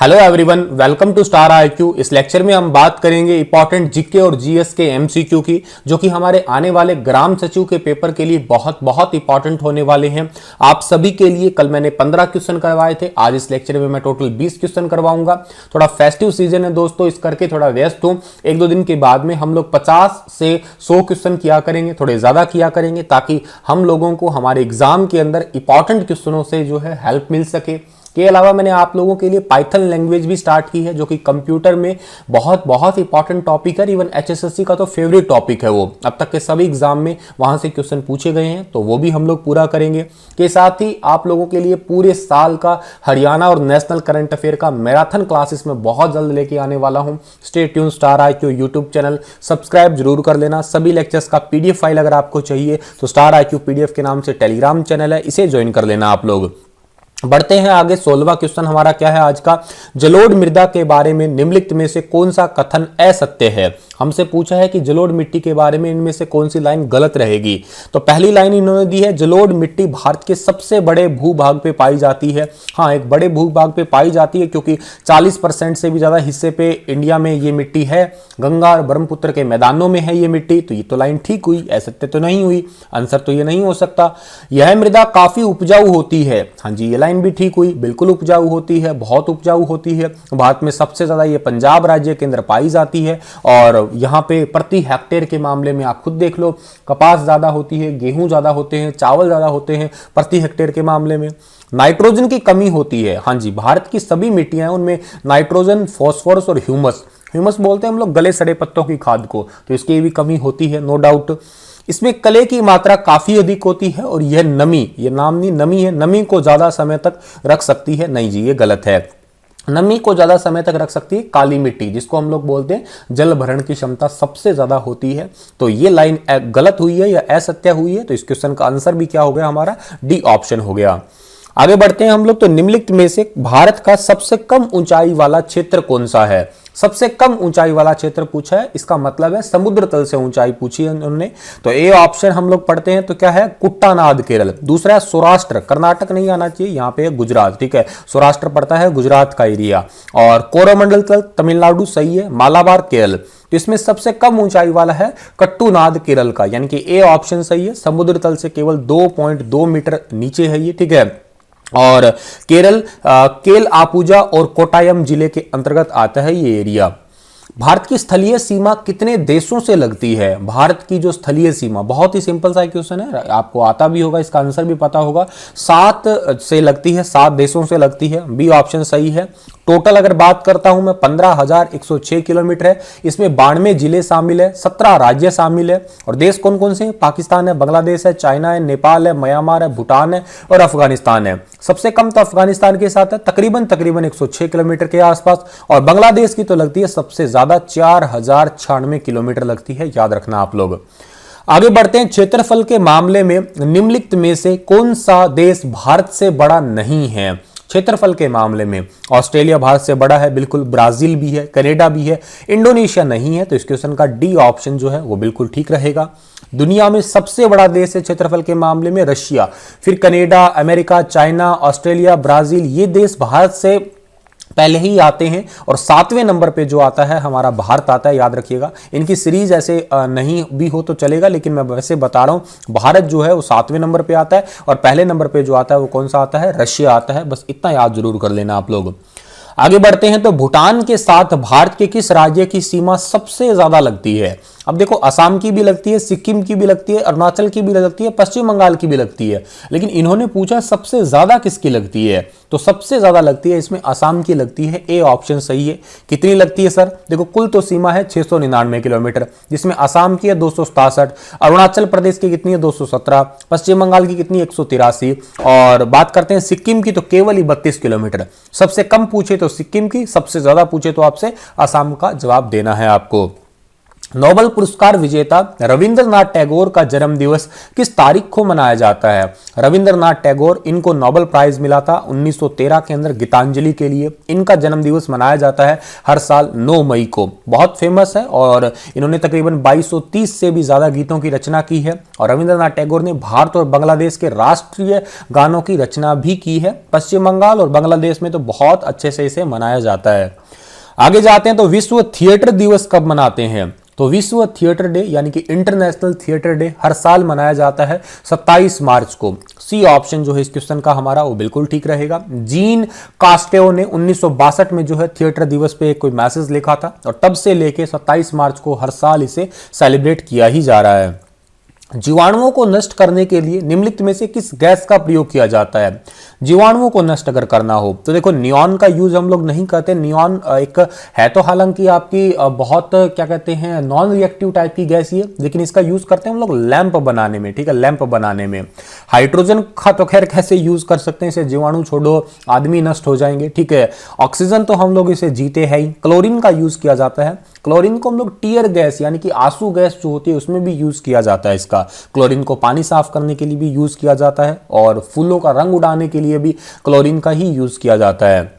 Hello everyone, welcome to star IQ. इस lecture में हम बात करेंगे इंपॉर्टेंट जीके और जीएस के एमसीक्यू की, जो कि हमारे आने वाले ग्राम सचिव के पेपर के लिए बहुत बहुत इंपॉर्टेंट होने वाले हैं। आप सभी के लिए कल मैंने 15 क्वेश्चन करवाए थे, आज इस लेक्चर में मैं टोटल 20 क्वेश्चन करवाऊंगा। थोड़ा फेस्टिव सीजन है दोस्तों, इस करके थोड़ा व्यस्त हूं। एक दो दिन के बाद में हम लोग 50 से 100 क्वेश्चन किया करेंगे, थोड़े ज्यादा किया करेंगे, ताकि हम लोगों को हमारे एग्जाम के अंदर इंपॉर्टेंट क्वेश्चनों से जो है हेल्प मिल सके। के अलावा मैंने आप लोगों के लिए पाइथन लैंग्वेज भी स्टार्ट की है, जो कि कंप्यूटर में बहुत बहुत इंपॉर्टेंट टॉपिक है। इवन एचएसएससी का तो फेवरेट टॉपिक है वो, अब तक के सभी एग्जाम में वहां से क्वेश्चन पूछे गए हैं, तो वो भी हम लोग पूरा करेंगे। के साथ ही आप लोगों के लिए पूरे साल का हरियाणा और नेशनल करंट अफेयर का मैराथन क्लासेस में बहुत जल्द लेके आने वाला हूं। Stay tune star IQ YouTube channel subscribe जरूर कर लेना। सभी लेक्चर्स का पीडीएफ फाइल अगर आपको चाहिए तो स्टार आईक्यू पीडीएफ के नाम से टेलीग्राम चैनल है, इसे ज्वाइन कर लेना आप लोग। बढ़ते हैं आगे। 16वां क्वेश्चन हमारा क्या है आज का, जलोढ़ मृदा के बारे में निम्नलिखित में से कौन सा कथन असत्य है। हमसे पूछा है कि जलोढ़ मिट्टी के बारे में इनमें से कौन सी लाइन गलत रहेगी। तो पहली लाइन इन्होंने दी है, जलोढ़ मिट्टी भारत के सबसे बड़े भूभाग पे पाई जाती है। हाँ, एक बड़े भूभाग पे पाई जाती है, क्योंकि 40% से भी ज्यादा हिस्से पे इंडिया में ये मिट्टी है। गंगा और ब्रह्मपुत्र के मैदानों में है ये मिट्टी, तो ये तो लाइन ठीक हुई, असत्य तो नहीं हुई। आंसर तो ये नहीं हो सकता। यह मृदा काफी उपजाऊ होती है। हाँ जी, ये लाइन भी ठीक हुई, बिल्कुल उपजाऊ होती है, बहुत उपजाऊ होती है। भारत में सबसे ज्यादा ये पंजाब राज्य के अंदर पाई जाती है, और यहां पे प्रति हेक्टेयर के मामले में आप खुद देख लो, कपास ज्यादा होती है, गेहूं ज्यादा होते हैं, चावल ज्यादा होते हैं प्रति हेक्टेयर के मामले में। नाइट्रोजन की कमी होती है। हाँ जी, भारत की सभी मिट्टियां उनमें नाइट्रोजन, फॉस्फोरस और ह्यूमस बोलते हैं हम लोग गले सड़े पत्तों की खाद को, तो इसकी भी कमी होती है, नो डाउट। इसमें कले की मात्रा काफी अधिक होती है, और यह नमी, ये नाम नहीं, नमी है, नमी को ज्यादा समय तक रख सकती है। नहीं जी, ये गलत है। नमी को ज्यादा समय तक रख सकती है काली मिट्टी, जिसको हम लोग बोलते हैं जल भरण की क्षमता सबसे ज्यादा होती है। तो ये लाइन गलत हुई है या असत्य हुई है, तो इस क्वेश्चन का आंसर भी क्या हो गया हमारा, डी ऑप्शन हो गया। आगे बढ़ते हैं हम लोग। तो निम्नलिखित में से भारत का सबसे कम ऊंचाई वाला क्षेत्र कौन सा है। सबसे कम ऊंचाई वाला क्षेत्र पूछा है, इसका मतलब है समुद्र तल से ऊंचाई पूछी है उन्होंने। तो ए ऑप्शन हम लोग पढ़ते हैं, तो क्या है, कुट्टानाद केरल। दूसरा है सौराष्ट्र, कर्नाटक नहीं आना चाहिए, यहां पे है गुजरात, ठीक है, सौराष्ट्र पड़ता है गुजरात का एरिया। और कोरोमंडल तल तमिलनाडु सही है, मालाबार केरल। तो इसमें सबसे कम ऊंचाई वाला है कट्टूनाद केरल का, यानी कि ए ऑप्शन सही है। समुद्र तल से केवल 2.2 मीटर नीचे है ये, ठीक है। और केरल केल आपूजा और कोटायम जिले के अंतर्गत आता है ये एरिया। भारत की स्थलीय सीमा कितने देशों से लगती है। भारत की जो स्थलीय सीमा, बहुत ही सिंपल सा क्वेश्चन है, आपको आता भी होगा, इसका आंसर भी पता होगा। 7 से लगती है, 7 देशों से लगती है, बी ऑप्शन सही है। टोटल अगर बात करता हूं मैं 15,106 किलोमीटर है। इसमें 92 जिले शामिल है, 17 राज्य शामिल है। और देश कौन कौन से हैं, पाकिस्तान है, बांग्लादेश है, चाइना है, नेपाल है, म्यांमार है, भूटान है और अफगानिस्तान है। सबसे कम तो अफगानिस्तान के साथ है, तकरीबन 106 किलोमीटर के आसपास। और बांग्लादेश की तो लगती है सबसे ज्यादा, 4096 किलोमीटर लगती है, याद रखना आप लोग। आगे बढ़ते हैं। क्षेत्रफल के मामले में निम्नलिखित में से कौन सा देश भारत से बड़ा नहीं है। क्षेत्रफल के मामले में ऑस्ट्रेलिया भारत से बड़ा है, बिल्कुल। ब्राजील भी है, कनाडा भी है, इंडोनेशिया नहीं है। तो इस क्वेश्चन का डी ऑप्शन जो है वो बिल्कुल ठीक रहेगा। दुनिया में सबसे बड़ा देश है क्षेत्रफल के मामले में रशिया, फिर Canada, America, China, Australia, Brazil, ये देश भारत से पहले ही आते हैं। और 7वें नंबर पे जो आता है हमारा भारत आता है, याद रखिएगा। इनकी सीरीज ऐसे नहीं भी हो तो चलेगा, लेकिन मैं वैसे बता रहा हूं, भारत जो है वो 7वें नंबर पे आता है, और पहले नंबर पे जो आता है वो कौन सा आता है, रशिया आता है। बस इतना याद जरूर कर लेना आप लोग। आगे बढ़ते हैं। तो भूटान के साथ भारत के किस राज्य की सीमा सबसे ज्यादा लगती है। अब देखो, असम की भी लगती है, सिक्किम की भी लगती है, अरुणाचल की भी लगती है, पश्चिम बंगाल की भी लगती है, लेकिन इन्होंने पूछा सबसे ज्यादा किसकी लगती है। तो सबसे ज्यादा लगती है इसमें असम की लगती है, ए ऑप्शन सही है। कितनी लगती है सर, देखो कुल तो सीमा है 699 किलोमीटर, जिसमें असम की है 267, अरुणाचल प्रदेश की कितनी है 217, पश्चिम बंगाल की कितनी 183, और बात करते हैं सिक्किम की तो केवल ही 32 किलोमीटर। सबसे कम पूछे तो सिक्किम की, सबसे ज्यादा पूछे तो आपसे असम का जवाब देना है आपको। नोबेल पुरस्कार विजेता रविंद्रनाथ टैगोर का जन्म दिवस किस तारीख को मनाया जाता है? रविंद्रनाथ टैगोर, इनको नोबेल प्राइज मिला था 1913 के अंदर गीतांजलि के लिए। इनका जन्म दिवस मनाया जाता है हर साल 9 मई को। बहुत फेमस है और इन्होंने तकरीबन 2230 से भी ज्यादा गीतों की रचना की है। और रविंद्रनाथ टैगोर ने भारत और बांग्लादेश के राष्ट्रीय गानों की रचना भी की है। पश्चिम बंगाल और बांग्लादेश में तो बहुत अच्छे से इसे मनाया जाता है। आगे जाते हैं तो विश्व थिएटर दिवस कब मनाते हैं? तो विश्व थिएटर डे यानी कि इंटरनेशनल थिएटर डे हर साल मनाया जाता है 27 मार्च को। सी ऑप्शन जो है इस क्वेश्चन का हमारा वो बिल्कुल ठीक रहेगा। जीन कास्टेओ ने 1962 में जो है थिएटर दिवस पे कोई मैसेज लिखा था और तब से लेके 27 मार्च को हर साल इसे सेलिब्रेट किया ही जा रहा है। जीवाणुओं को नष्ट करने के लिए निम्नलिखित में से किस गैस का प्रयोग किया जाता है? जीवाणुओं को नष्ट अगर करना हो तो देखो, नियॉन का यूज हम लोग नहीं करते। नियॉन एक है तो हालांकि आपकी बहुत क्या कहते हैं नॉन रिएक्टिव टाइप की गैस ही है, लेकिन इसका यूज करते हैं हम लोग लैंप बनाने में। ठीक है, लैंप बनाने में। हाइड्रोजन का तो खैर कैसे यूज कर सकते हैं, इसे जीवाणु छोड़ो आदमी नष्ट हो जाएंगे। ठीक है, ऑक्सीजन तो हम लोग इसे जीते हैं ही। क्लोरीन का यूज किया जाता है। क्लोरीन को हम लोग टीयर गैस यानी कि आंसू गैस जो होती है उसमें भी यूज किया जाता है। इसका क्लोरीन को पानी साफ करने के लिए भी यूज किया जाता है और फूलों का रंग उड़ाने के लिए भी क्लोरीन का ही यूज किया जाता है।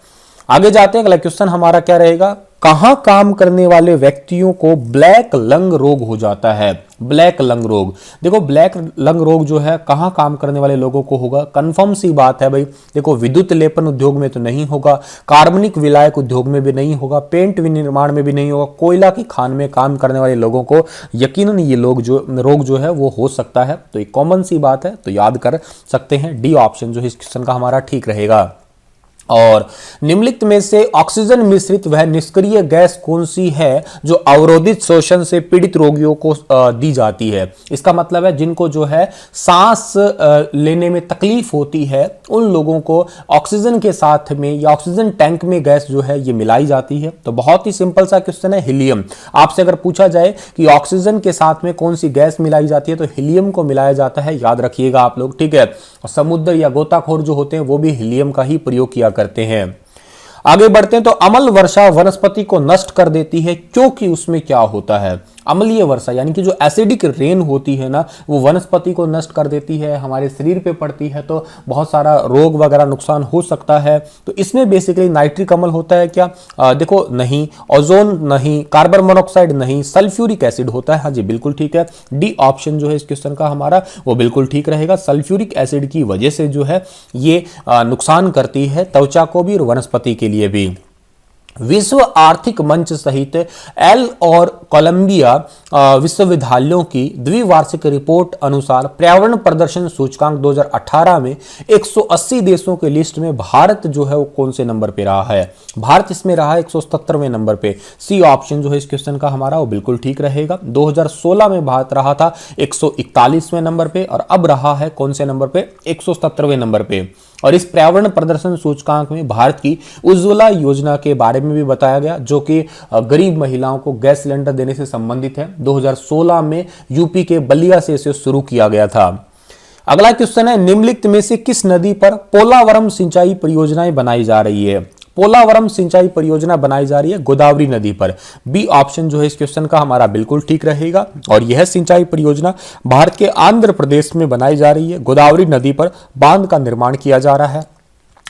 आगे जाते हैं, अगला क्वेश्चन हमारा क्या रहेगा? कहां काम करने वाले व्यक्तियों को ब्लैक लंग रोग हो जाता है? ब्लैक लंग रोग, देखो ब्लैक लंग रोग जो है कहां काम करने वाले लोगों को होगा? कंफर्म सी बात है भाई। देखो, विद्युत लेपन उद्योग में तो नहीं होगा, कार्बनिक विलायक उद्योग में भी नहीं होगा, पेंट विनिर्माण में भी नहीं होगा, कोयला की खान में काम करने वाले लोगों को यकीनन ये लोग जो रोग जो है वो हो सकता है। तो एक कॉमन सी बात है, तो याद कर सकते हैं। डी ऑप्शन जो है इस क्वेश्चन का हमारा ठीक रहेगा। और निम्नलिखित में से ऑक्सीजन मिश्रित वह निष्क्रिय गैस कौन सी है जो अवरोधित शोषण से पीड़ित रोगियों को दी जाती है? इसका मतलब है जिनको जो है सांस लेने में तकलीफ होती है उन लोगों को ऑक्सीजन के साथ में या ऑक्सीजन टैंक में गैस जो है ये मिलाई जाती है। तो बहुत ही सिंपल सा क्वेश्चन है, हीलियम। आपसे अगर पूछा जाए कि ऑक्सीजन के साथ में कौन सी गैस मिलाई जाती है तो हीलियम को मिलाया जाता है, याद रखिएगा आप लोग। ठीक है, समुद्र या गोताखोर जो होते हैं वो भी हीलियम का ही प्रयोग किया करते हैं। आगे बढ़ते हैं तो अम्ल वर्षा वनस्पति को नष्ट कर देती है क्योंकि उसमें क्या होता है? अम्लीय वर्षा यानी कि जो एसिडिक रेन होती है ना, वो वनस्पति को नष्ट कर देती है, हमारे शरीर पे पड़ती है तो बहुत सारा रोग वगैरह नुकसान हो सकता है। तो इसमें बेसिकली नाइट्रिक अम्ल होता है क्या? देखो नहीं, ओजोन नहीं, कार्बन मोनोऑक्साइड नहीं, सल्फ्यूरिक एसिड होता है। हाँ जी, बिल्कुल ठीक है। डी ऑप्शन जो है इस क्वेश्चन का हमारा वो बिल्कुल ठीक रहेगा। सल्फ्यूरिक एसिड की वजह से जो है ये नुकसान करती है त्वचा को भी और वनस्पति के लिए भी। विश्व आर्थिक मंच सहित एल और कोलंबिया विश्वविद्यालयों की द्विवार्षिक रिपोर्ट अनुसार पर्यावरण प्रदर्शन सूचकांक 2018 में 180 देशों के लिस्ट में भारत जो है वो कौन से नंबर पे रहा है? भारत इसमें रहा है 177वें नंबर पे। सी ऑप्शन जो है इस क्वेश्चन का हमारा वो बिल्कुल ठीक रहेगा। 2016 में भारत रहा था 141वें नंबर पे और अब रहा है कौन से नंबर पे? 177वें नंबर पे। और इस पर्यावरण प्रदर्शन सूचकांक में भारत की उज्ज्वला योजना के बारे में भी बताया गया, जो कि गरीब महिलाओं को गैस सिलेंडर देने से संबंधित है। 2016 में यूपी के बलिया से इसे शुरू किया गया था। अगला क्वेश्चन है, निम्नलिखित में से किस नदी पर पोलावरम सिंचाई परियोजनाएं बनाई जा रही है? पोलावरम सिंचाई परियोजना बनाई जा रही है गोदावरी नदी पर। बी ऑप्शन जो है इस क्वेश्चन का हमारा बिल्कुल ठीक रहेगा। और यह सिंचाई परियोजना भारत के आंध्र प्रदेश में बनाई जा रही है। गोदावरी नदी पर बांध का निर्माण किया जा रहा है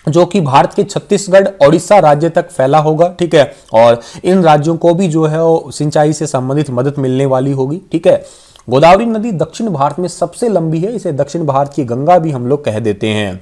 जो कि भारत के छत्तीसगढ़ ओडिशा राज्य तक फैला होगा। ठीक है, और इन राज्यों को भी जो है वो सिंचाई से संबंधित मदद मिलने वाली होगी। ठीक है, गोदावरी नदी दक्षिण भारत में सबसे लंबी है, इसे दक्षिण भारत की गंगा भी हम लोग कह देते हैं।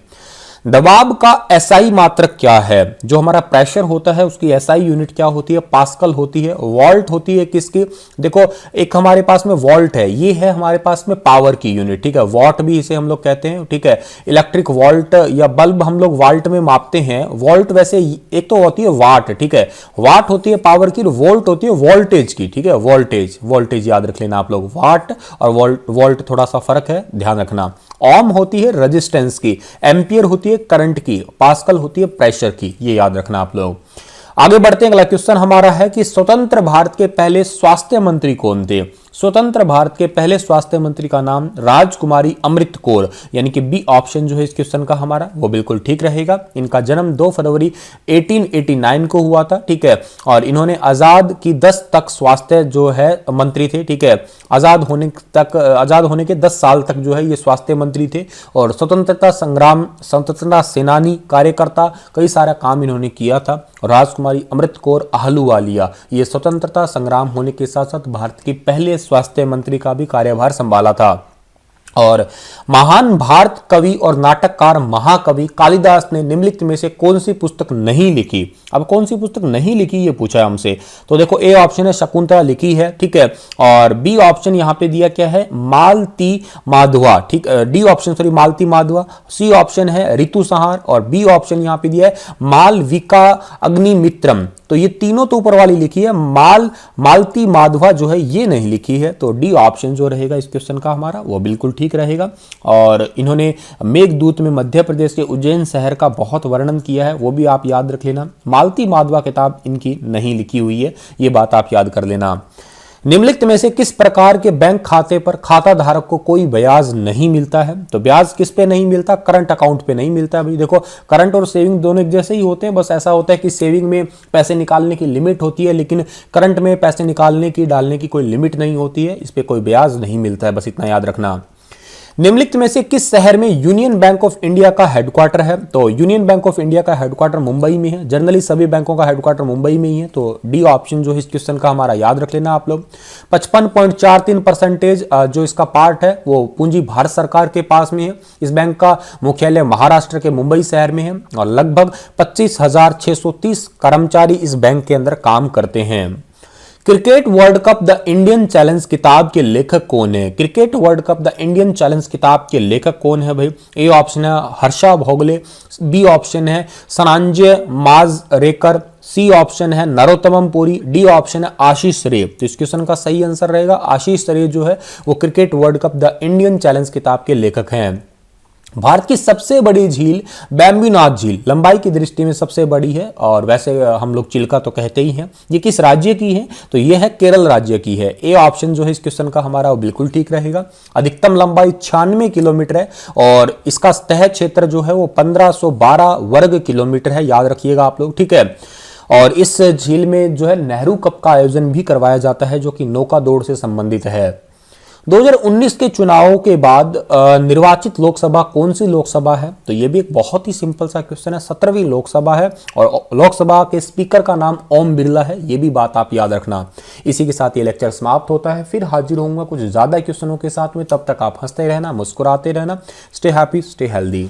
दबाव का एसआई मात्रक क्या है? जो हमारा प्रेशर होता है उसकी एसआई यूनिट क्या होती है? पास्कल होती है। वोल्ट होती है किसकी? देखो, एक हमारे पास में वोल्ट है, ये है हमारे पास में पावर की यूनिट। ठीक है, वॉट भी इसे हम लोग कहते हैं। ठीक है, इलेक्ट्रिक वोल्ट या बल्ब हम लोग वाल्ट में मापते हैं। वोल्ट वैसे एक तो होती है वाट। ठीक है, वाट होती है पावर की, वोल्ट होती है वोल्टेज की। ठीक है, वोल्टेज याद रख लेना आप लोग। वाट और वोल्ट थोड़ा सा फर्क है, ध्यान रखना। ओम होती है रेजिस्टेंस की, एम्पियर होती है करंट की, पास्कल होती है प्रेशर की, ये याद रखना आप लोग। आगे बढ़ते हैं, अगला क्वेश्चन हमारा है कि स्वतंत्र भारत के पहले स्वास्थ्य मंत्री कौन थे? स्वतंत्र भारत के पहले स्वास्थ्य मंत्री का नाम राजकुमारी अमृत कौर, यानी कि बी ऑप्शन जो है इस क्वेश्चन का हमारा वो बिल्कुल ठीक रहेगा। इनका जन्म 2 फरवरी 1889 को हुआ था, ठीक है। और इन्होंने आजाद की 10 तक स्वास्थ्य जो है मंत्री थे, ठीक है। आजाद होने के 10 साल तक जो है ये स्वास्थ्य मंत्री थे और स्वतंत्रता संग्राम, स्वतंत्रता सेनानी, कार्यकर्ता, कई सारा काम इन्होंने किया था। राजकुमारी अमृत कौर आहलूवालिया ये स्वतंत्रता संग्राम होने के साथ साथ भारत के पहले स्वास्थ्य मंत्री का भी कार्यभार संभाला था। और महान भारत कवि और नाटककार महाकवि कालिदास ने निम्नलिखित में से कौन सी पुस्तक नहीं लिखी? अब कौन सी पुस्तक नहीं लिखी ये पूछा है हमसे, तो देखो ए ऑप्शन है शकुंतला लिखी है, ठीक है। और बी ऑप्शन यहां पे दिया क्या है, मालती माधवा, ठीक, डी ऑप्शन सॉरी मालती माधवा, सी ऑप्शन है ऋतु संहार और बी ऑप्शन यहां पे दिया है मालविका अग्निमित्रम। तो ये तीनों तो ऊपर वाली लिखी है, मालती माधवा जो है ये नहीं लिखी है। तो डी ऑप्शन जो रहेगा इस क्वेश्चन का हमारा वो बिल्कुल ठीक रहेगा। और इन्होंने मेघदूत में मध्य प्रदेश के उज्जैन शहर का बहुत वर्णन किया है, वो भी आप याद रख लेना। मालती माधवा किताब इनकी नहीं लिखी हुई है, ये बात आप याद कर लेना। निम्नलिखित में से किस प्रकार के बैंक खाते पर खाता धारक को कोई ब्याज नहीं मिलता है? तो ब्याज किस पे नहीं मिलता? करंट अकाउंट पे नहीं मिलता है। भाई देखो, करंट और सेविंग दोनों एक जैसे ही होते हैं, बस ऐसा होता है कि सेविंग में पैसे निकालने की लिमिट होती है, लेकिन करंट में पैसे निकालने की डालने की कोई लिमिट नहीं होती है, इस पे कोई ब्याज नहीं मिलता है, बस इतना याद रखना। निम्नलिखित में से किस शहर में यूनियन बैंक ऑफ इंडिया का हेडक्वार्टर है? तो यूनियन बैंक ऑफ इंडिया का हेडक्वार्टर मुंबई में है। जनरली सभी बैंकों का हेडक्वार्टर मुंबई में ही है, तो डी ऑप्शन जो है इस क्वेश्चन का हमारा याद रख लेना आप लोग। 55.43% जो इसका पार्ट है वो पूंजी भारत सरकार के पास में है। इस बैंक का मुख्यालय महाराष्ट्र के मुंबई शहर में है और लगभग 25,630 कर्मचारी इस बैंक के अंदर काम करते हैं। Cricket world cup the Indian challenge किताब के लेखक कौन है? Cricket world cup the Indian challenge किताब के लेखक कौन है भाई? ए ऑप्शन है हर्षा भोगले, बी ऑप्शन है संजय माजरेकर, सी ऑप्शन है नरोत्तम पुरी, डी ऑप्शन है आशीष रे। तो इस क्वेश्चन का सही आंसर रहेगा आशीष रे जो है वो cricket world cup the Indian challenge किताब के लेखक हैं। भारत की सबसे बड़ी झील बैम्बीनाथ झील लंबाई की दृष्टि में सबसे बड़ी है और वैसे हम लोग चिल्का तो कहते ही हैं। ये किस राज्य की है? तो ये है केरल राज्य की है। ए ऑप्शन जो है इस क्वेश्चन का हमारा वो बिल्कुल ठीक रहेगा। अधिकतम लंबाई 96 किलोमीटर है और इसका तह क्षेत्र जो है वो 1512 वर्ग किलोमीटर है, याद रखिएगा आप लोग, ठीक है। और इस झील में जो है नेहरू कप का आयोजन भी करवाया जाता है जो कि नौका दौड़ से संबंधित है। 2019 के चुनावों के बाद निर्वाचित लोकसभा कौन सी लोकसभा है? तो ये भी एक बहुत ही सिंपल सा क्वेश्चन है। 17वीं लोकसभा है और लोकसभा के स्पीकर का नाम ओम बिरला है, ये भी बात आप याद रखना। इसी के साथ ये लेक्चर समाप्त होता है, फिर हाजिर होऊंगा कुछ ज्यादा क्वेश्चनों के साथ में। तब तक आप हंसते रहना, मुस्कुराते रहना। Stay happy, stay healthy.